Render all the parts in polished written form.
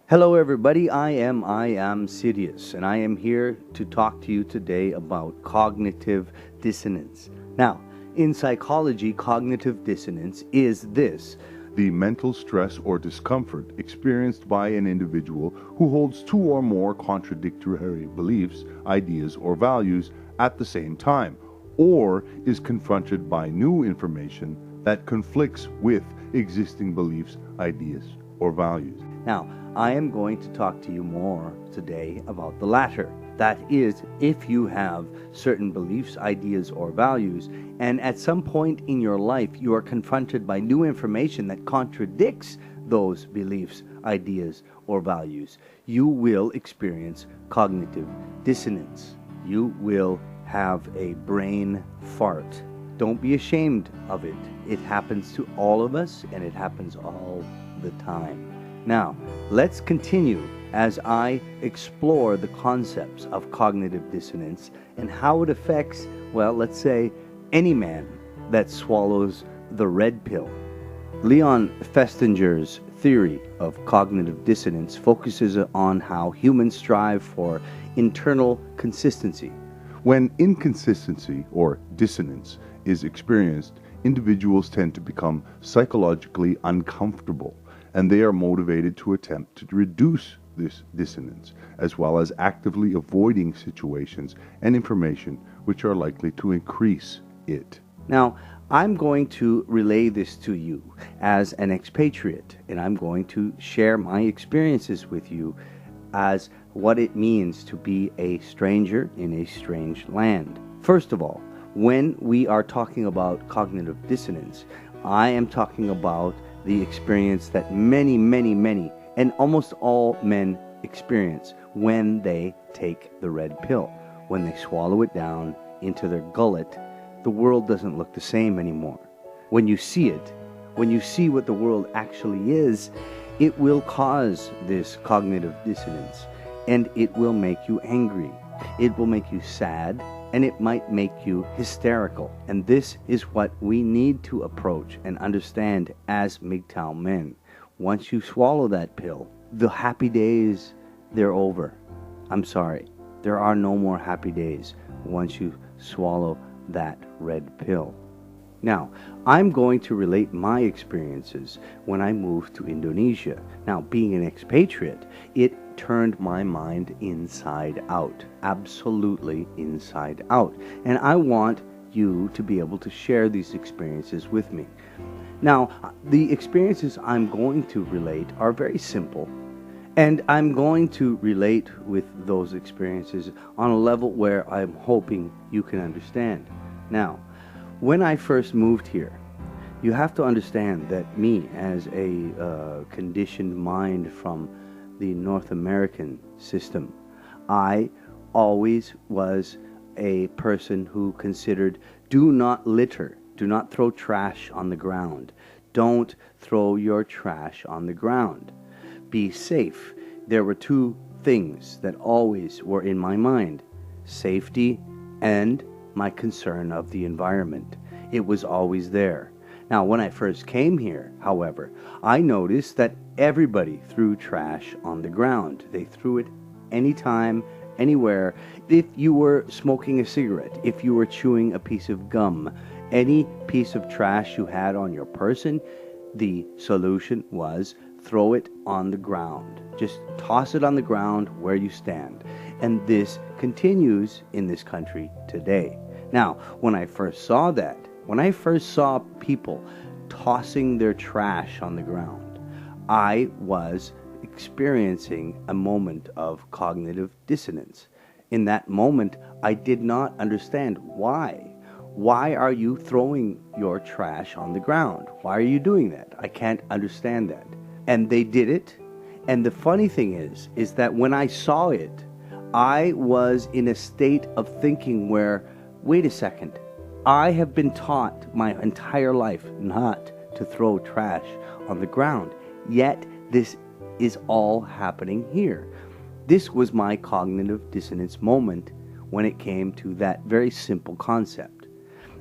Hello, everybody. I am Sirius, and I am here to talk to you today about cognitive dissonance. Now, in psychology, cognitive dissonance is this: the mental stress or discomfort experienced by an individual who holds two or more contradictory beliefs, ideas, or values at the same time, or is confronted by new information that conflicts with existing beliefs, ideas, or values. Now, I am going to talk to you more today about the latter. That is, if you have certain beliefs, ideas, or values, and at some point in your life you are confronted by new information that contradicts those beliefs, ideas, or values, you will experience cognitive dissonance. You will have a brain fart. Don't be ashamed of it. It happens to all of us, and it happens all the time. Now, let's continue as I explore the concepts of cognitive dissonance and how it affects, well, let's say, any man that swallows the red pill. Leon Festinger's theory of cognitive dissonance focuses on how humans strive for internal consistency. When inconsistency or dissonance is experienced, individuals tend to become psychologically uncomfortable, and they are motivated to attempt to reduce this dissonance, as well as actively avoiding situations and information which are likely to increase it. Now, I'm going to relay this to you as an expatriate, and I'm going to share my experiences with you as what it means to be a stranger in a strange land. First of all, when we are talking about cognitive dissonance, I am talking about the experience that many, and almost all men experience when they take the red pill. When they swallow it down into their gullet, the world doesn't look the same anymore. When you see it, when you see what the world actually is, it will cause this cognitive dissonance, and it will make you angry. It will make you sad, and it might make you hysterical. And this is what we need to approach and understand as MGTOW men. Once you swallow that pill, the happy days, they're over. I'm sorry. There are no more happy days once you swallow that red pill. Now, I'm going to relate my experiences when I moved to Indonesia. Now, being an expatriate, it turned my mind inside out, absolutely inside out. And I want you to be able to share these experiences with me. Now, the experiences I'm going to relate are very simple, and I'm going to relate with those experiences on a level where I'm hoping you can understand. Now, when I first moved here, you have to understand that me, as a conditioned mind from the North American system, I always was a person who considered do not litter, do not throw trash on the ground. Don't throw your trash on the ground. Be safe. There were two things that always were in my mind: safety and my concern of the environment. It was always there. Now, when I first came here, however, I noticed that everybody threw trash on the ground. They threw it anytime, anywhere. If you were smoking a cigarette, if you were chewing a piece of gum, any piece of trash you had on your person, the solution was throw it on the ground. Just toss it on the ground where you stand. And this continues in this country today. Now, when I first saw that, when I first saw people tossing their trash on the ground, I was experiencing a moment of cognitive dissonance. In that moment, I did not understand why. Why are you throwing your trash on the ground? Why are you doing that? I can't understand that. And they did it. And the funny thing is that when I saw it, I was in a state of thinking where, wait a second, I have been taught my entire life not to throw trash on the ground. Yet this is all happening here. This was my cognitive dissonance moment when it came to that very simple concept.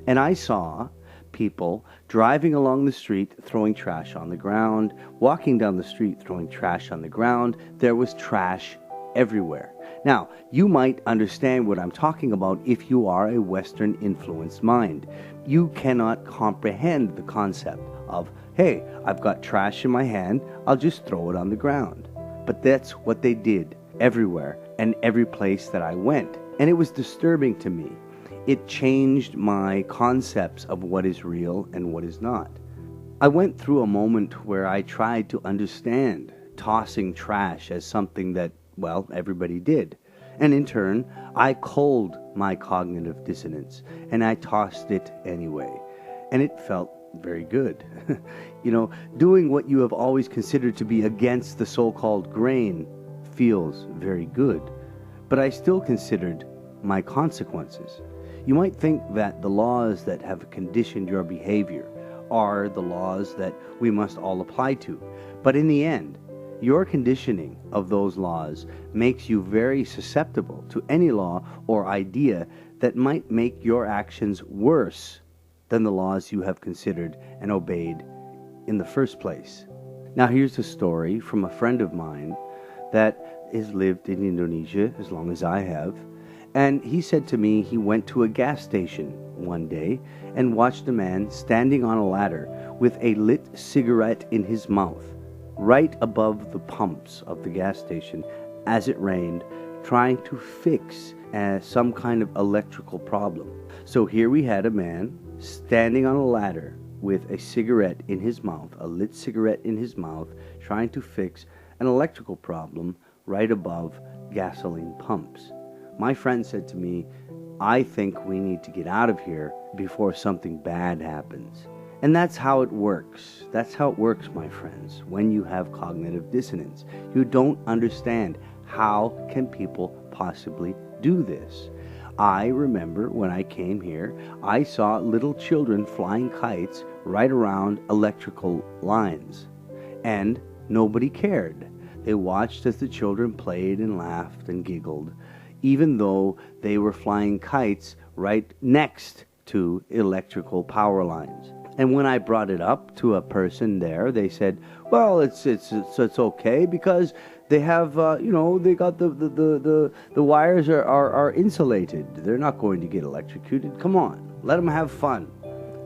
And I saw people driving along the street throwing trash on the ground, walking down the street throwing trash on the ground. There was trash everywhere. Now, you might understand what I'm talking about if you are a Western influenced mind. You cannot comprehend the concept of, hey, I've got trash in my hand, I'll just throw it on the ground. But that's what they did everywhere and every place that I went. And it was disturbing to me. It changed my concepts of what is real and what is not. I went through a moment where I tried to understand tossing trash as something that, well, everybody did. And in turn, I culled my cognitive dissonance and I tossed it anyway. And it felt very good. Doing what you have always considered to be against the so-called grain feels very good. But I still considered my consequences. You might think that the laws that have conditioned your behavior are the laws that we must all apply to. But in the end, your conditioning of those laws makes you very susceptible to any law or idea that might make your actions worse than the laws you have considered and obeyed in the first place. Now here's a story from a friend of mine that has lived in Indonesia as long as I have. And he said to me he went to a gas station one day and watched a man standing on a ladder with a lit cigarette in his mouth, right above the pumps of the gas station as it rained, trying to fix some kind of electrical problem. So here we had a man standing on a ladder with a cigarette in his mouth, a lit cigarette in his mouth, trying to fix an electrical problem right above gasoline pumps. My friend said to me, I think we need to get out of here before something bad happens. And that's how it works. That's how it works, my friends, when you have cognitive dissonance. You don't understand how can people possibly do this. I remember when I came here, I saw little children flying kites right around electrical lines. And nobody cared. They watched as the children played and laughed and giggled, even though they were flying kites right next to electrical power lines. And when I brought it up to a person there, they said, well, it's okay because they have, they got the wires are insulated. They're not going to get electrocuted. Come on, let them have fun.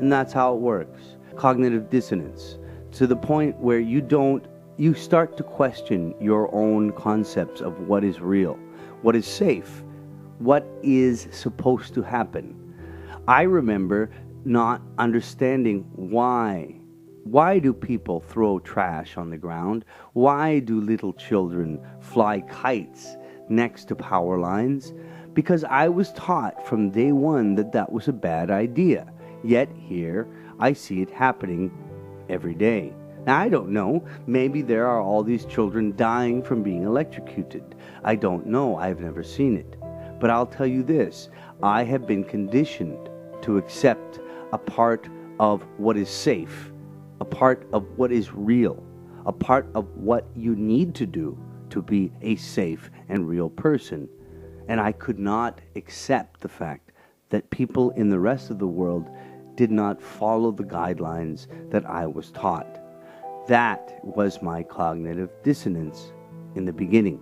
And that's how it works. Cognitive dissonance, to the point where you start to question your own concepts of what is real, what is safe, what is supposed to happen. I remember not understanding why. Why do people throw trash on the ground? Why do little children fly kites next to power lines? Because I was taught from day one that that was a bad idea. Yet here I see it happening every day. Now, I don't know. Maybe there are all these children dying from being electrocuted. I don't know. I've never seen it. But I'll tell you this. I have been conditioned to accept a part of what is safe, a part of what is real, a part of what you need to do to be a safe and real person. And I could not accept the fact that people in the rest of the world did not follow the guidelines that I was taught. That was my cognitive dissonance in the beginning.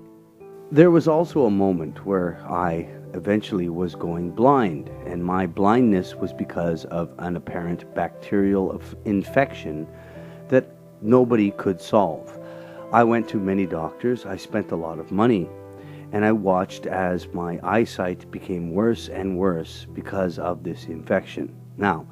There was also a moment where I eventually was going blind, and my blindness was because of an apparent bacterial infection that nobody could solve. I went to many doctors, I spent a lot of money, and I watched as my eyesight became worse and worse because of this infection. Now,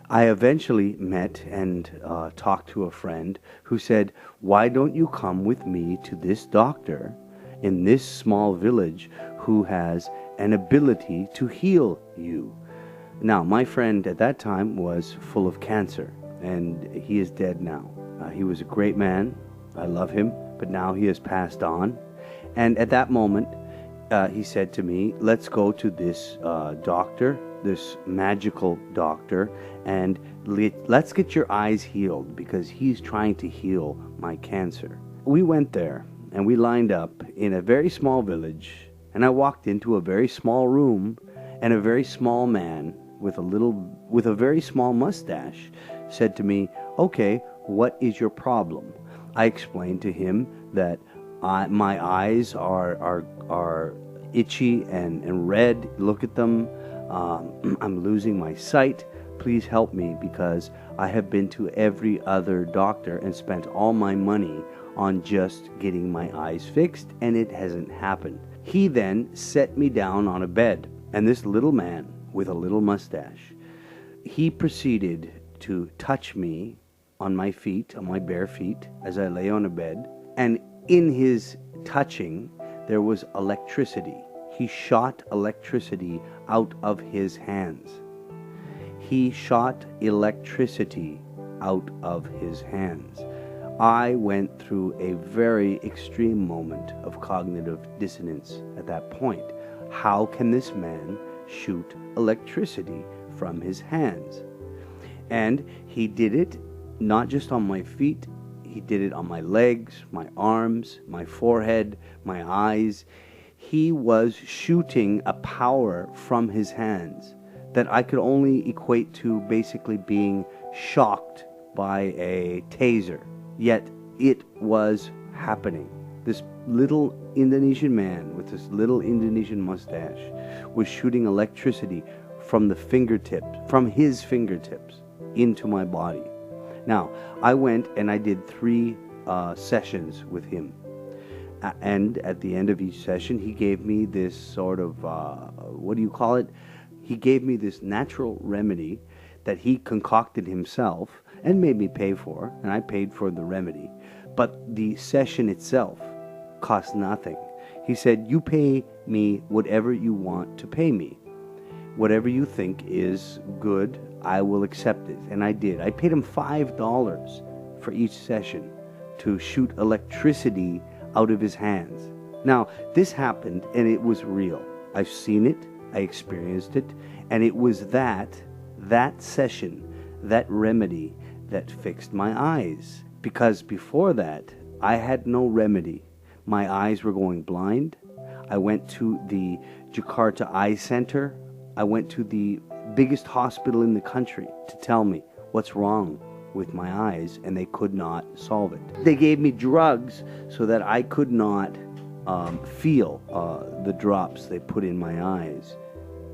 I eventually met and talked to a friend who said, why don't you come with me to this doctor in this small village who has an ability to heal you? Now, my friend at that time was full of cancer, and he is dead now. He was a great man. I love him, but now he has passed on. And at that moment, he said to me, let's go to this doctor, this magical doctor, and let's get your eyes healed because he's trying to heal my cancer. We went there and we lined up in a very small village, and I walked into a very small room, and a very small man with a very small mustache said to me, "Okay, what is your problem?" I explained to him that my eyes are itchy and red. Look at them. I'm losing my sight. Please help me, because I have been to every other doctor and spent all my money on just getting my eyes fixed, and it hasn't happened. He then set me down on a bed, and this little man with a little mustache, he proceeded to touch me on my feet, on my bare feet, as I lay on a bed, and in his touching there was electricity. He shot electricity out of his hands. He shot electricity out of his hands. I went through a very extreme moment of cognitive dissonance at that point. How can this man shoot electricity from his hands? And he did it not just on my feet, he did it on my legs, my arms, my forehead, my eyes. He was shooting a power from his hands that I could only equate to basically being shocked by a taser. Yet it was happening. This little Indonesian man with this little Indonesian mustache was shooting electricity from his fingertips into my body. Now, I went and I did 3 sessions with him. And at the end of each session, he gave me this sort of, He gave me this natural remedy that he concocted himself and made me pay for, and I paid for the remedy. But the session itself cost nothing. He said, "You pay me whatever you want to pay me. Whatever you think is good, I will accept it." And I did. I paid him $5 for each session to shoot electricity out of his hands. Now, this happened, and it was real. I've seen it, I experienced it, and it was that session, that remedy, that fixed my eyes. Because before that, I had no remedy. My eyes were going blind. I went to the Jakarta Eye Center. I went to the biggest hospital in the country to tell me what's wrong with my eyes, and they could not solve it. They gave me drugs so that I could not feel the drops they put in my eyes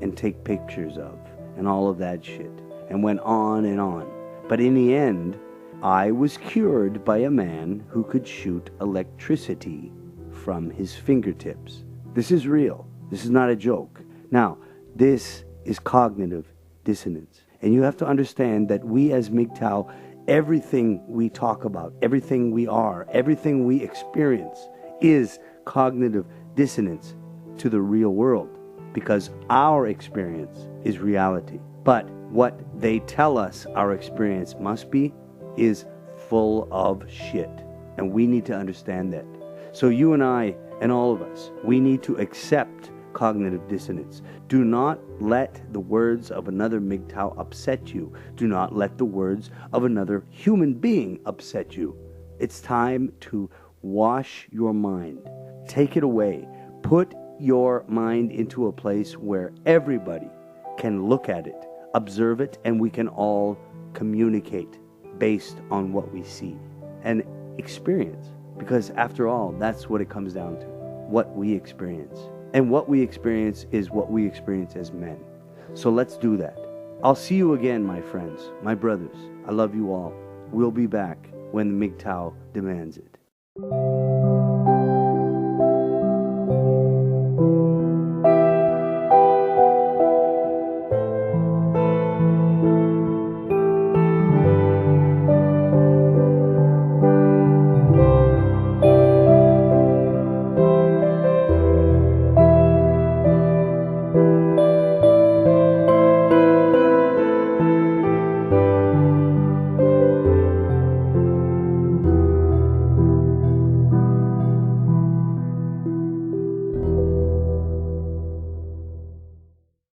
and take pictures of, and all of that shit, and went on and on. But in the end, I was cured by a man who could shoot electricity from his fingertips. This is real. This is not a joke. Now, this is cognitive dissonance. And you have to understand that we as MGTOW, everything we talk about, everything we are, everything we experience is cognitive dissonance to the real world, because our experience is reality. But what they tell us our experience must be is full of shit. And we need to understand that. So you and I and all of us, we need to accept cognitive dissonance. Do not let the words of another MGTOW upset you. Do not let the words of another human being upset you. It's time to wash your mind. Take it away. Put your mind into a place where everybody can look at it, observe it, and we can all communicate based on what we see and experience. Because after all, that's what it comes down to, what we experience. And what we experience is what we experience as men. So let's do that. I'll see you again, my friends, my brothers. I love you all. We'll be back when the MGTOW demands it.